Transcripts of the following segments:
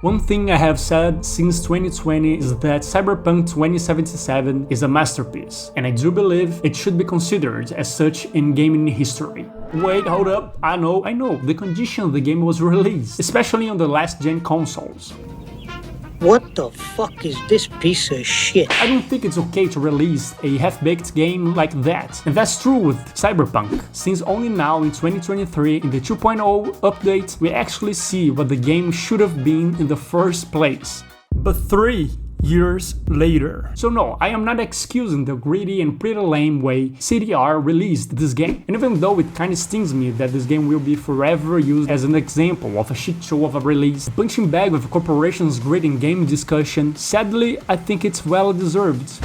One thing I have said since 2020 is that Cyberpunk 2077 is a masterpiece, and I do believe it should be considered as such in gaming history. Wait, hold up, I know, the condition the game was released, especially on the last gen consoles. What the fuck is this piece of shit? I don't think it's okay to release a half-baked game like that, and that's true with Cyberpunk, since only now in 2023, in the 2.0 update, we actually see what the game should have been in the first place. But 3 years later. So no, I am not excusing the greedy and pretty lame way CDR released this game. And even though it kinda stings me that this game will be forever used as an example of a shit show of a release, a punching bag with a corporation's greed in game discussion, sadly, I think it's well deserved.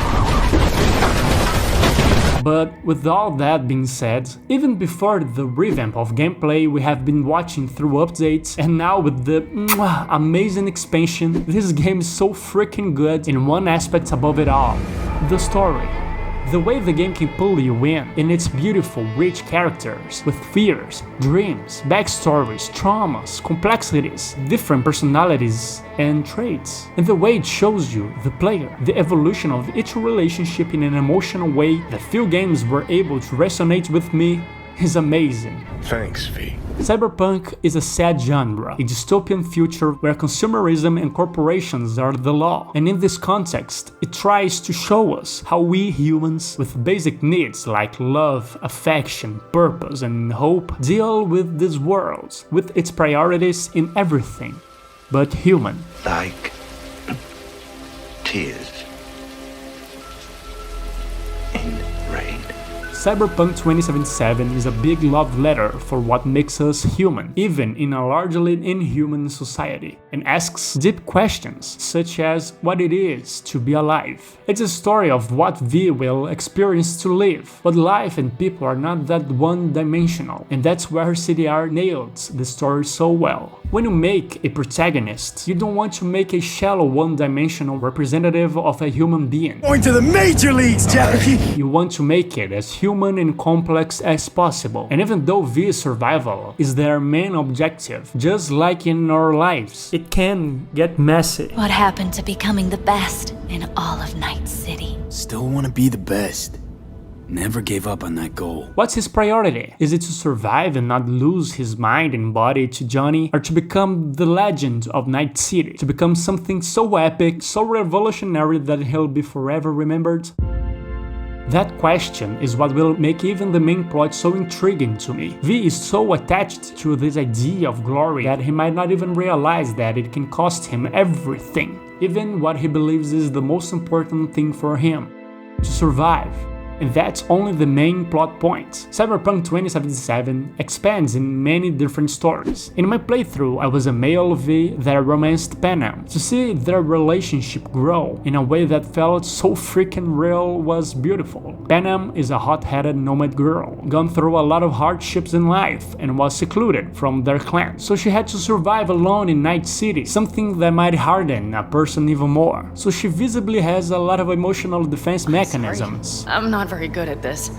But with all that being said, even before the revamp of gameplay we have been watching through updates, and now with the amazing expansion, this game is so freaking good in one aspect above it all: the story. The way the game can pull you in its beautiful, rich characters, with fears, dreams, backstories, traumas, complexities, different personalities and traits, and the way it shows you, the player, the evolution of each relationship in an emotional way that few games were able to resonate with me, is amazing. Thanks, V. Cyberpunk is a sad genre, a dystopian future where consumerism and corporations are the law, and in this context, it tries to show us how we humans, with basic needs like love, affection, purpose, and hope, deal with this world, with its priorities in everything but human. Like tears in rain. Cyberpunk 2077 is a big love letter for what makes us human, even in a largely inhuman society, and asks deep questions, such as what it is to be alive. It's a story of what V will experience to live, but life and people are not that one-dimensional, and that's where CDR nailed the story so well. When you make a protagonist, you don't want to make a shallow one-dimensional representative of a human being. Going to the major leagues, Jackie! You want to make it as human and complex as possible. And even though V's survival is their main objective, just like in our lives, it can get messy. What happened to becoming the best in all of Night City? Still want to be the best. Never gave up on that goal. What's his priority? Is it to survive and not lose his mind and body to Johnny? Or to become the legend of Night City? To become something so epic, so revolutionary that he'll be forever remembered? That question is what will make even the main plot so intriguing to me. V is so attached to this idea of glory that he might not even realize that it can cost him everything, even what he believes is the most important thing for him: to survive. And that's only the main plot point. Cyberpunk 2077 expands in many different stories. In my playthrough, I was a male V that romanced Panam. To see their relationship grow in a way that felt so freaking real was beautiful. Panam is a hot-headed nomad girl, gone through a lot of hardships in life and was secluded from their clan. So she had to survive alone in Night City, something that might harden a person even more. So she visibly has a lot of emotional defense mechanisms. I'm not very good at this.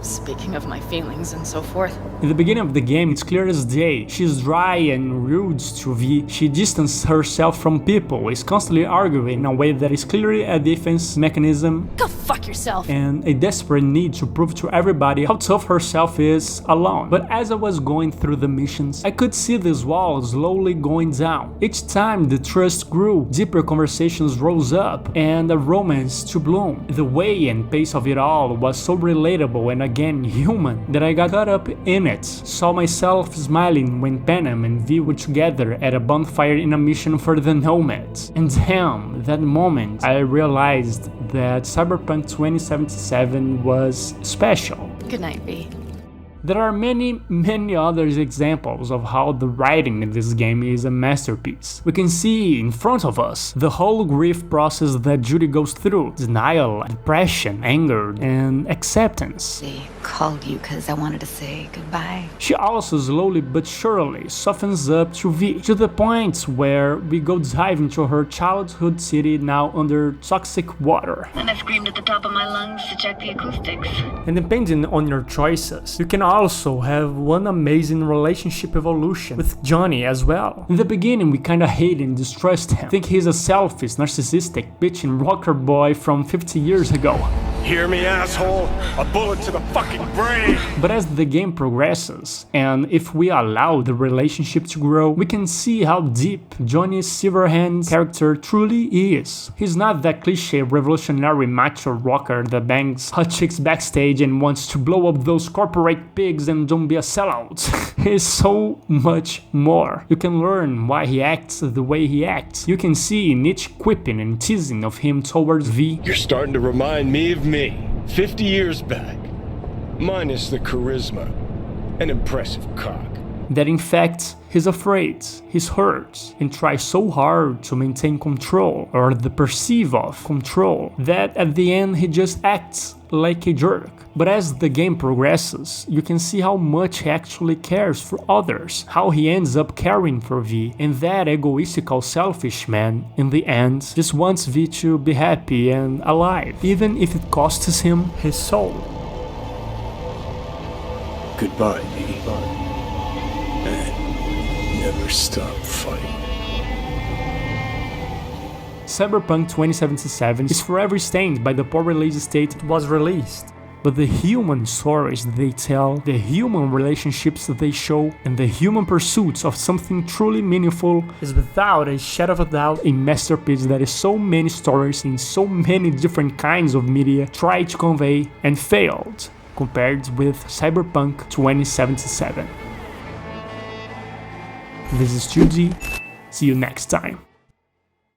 Speaking of my feelings and so forth. In the beginning of the game, it's clear as day. She's dry and rude to V. She distances herself from people, is constantly arguing in a way that is clearly a defense mechanism. Go fuck yourself! And a desperate need to prove to everybody how tough herself is alone. But as I was going through the missions, I could see this wall slowly going down. Each time the trust grew, deeper conversations rose up, and a romance to bloom. The way and pace of it all was so relatable and again human that I got caught up in it. Saw myself smiling when Panam and V were together at a bonfire in a mission for the Nomads. And damn, that moment I realized that Cyberpunk 2077 was special. Good night, V. There are many other examples of how the writing in this game is a masterpiece. We can see in front of us the whole grief process that Judy goes through: denial, depression, anger, and acceptance. They called you because I wanted to say goodbye. She also slowly but surely softens up to V, to the point where we go dive into her childhood city now under toxic water. And I screamed at the top of my lungs to check the acoustics. And depending on your choices, you can also have one amazing relationship evolution with Johnny as well. In the beginning, we kinda hate and distrust him. Think he's a selfish, narcissistic, bitchin' rocker boy from 50 years ago. Hear me, asshole? A bullet to the fucking brain! But as the game progresses, and if we allow the relationship to grow, we can see how deep Johnny Silverhand's character truly is. He's not that cliche revolutionary macho rocker that bangs hot chicks backstage and wants to blow up those corporate pigs and don't be a sellout. He's so much more. You can learn why he acts the way he acts. You can see in each quipping and teasing of him towards V. You're starting to remind me of me, 50 years back. Minus the charisma. An impressive cock. That in fact, he's afraid, he's hurt, and tries so hard to maintain control, or the perceive of control, that at the end he just acts like a jerk. But as the game progresses, you can see how much he actually cares for others, how he ends up caring for V, and that egoistical selfish man, in the end, just wants V to be happy and alive, even if it costs him his soul. Goodbye, V. And never stop fighting. Cyberpunk 2077 is forever stained by the poor release state it was released. But the human stories they tell, the human relationships they show, and the human pursuits of something truly meaningful is without a shadow of a doubt a masterpiece that is so many stories in so many different kinds of media tried to convey and failed, compared with Cyberpunk 2077. This is 2G, see you next time.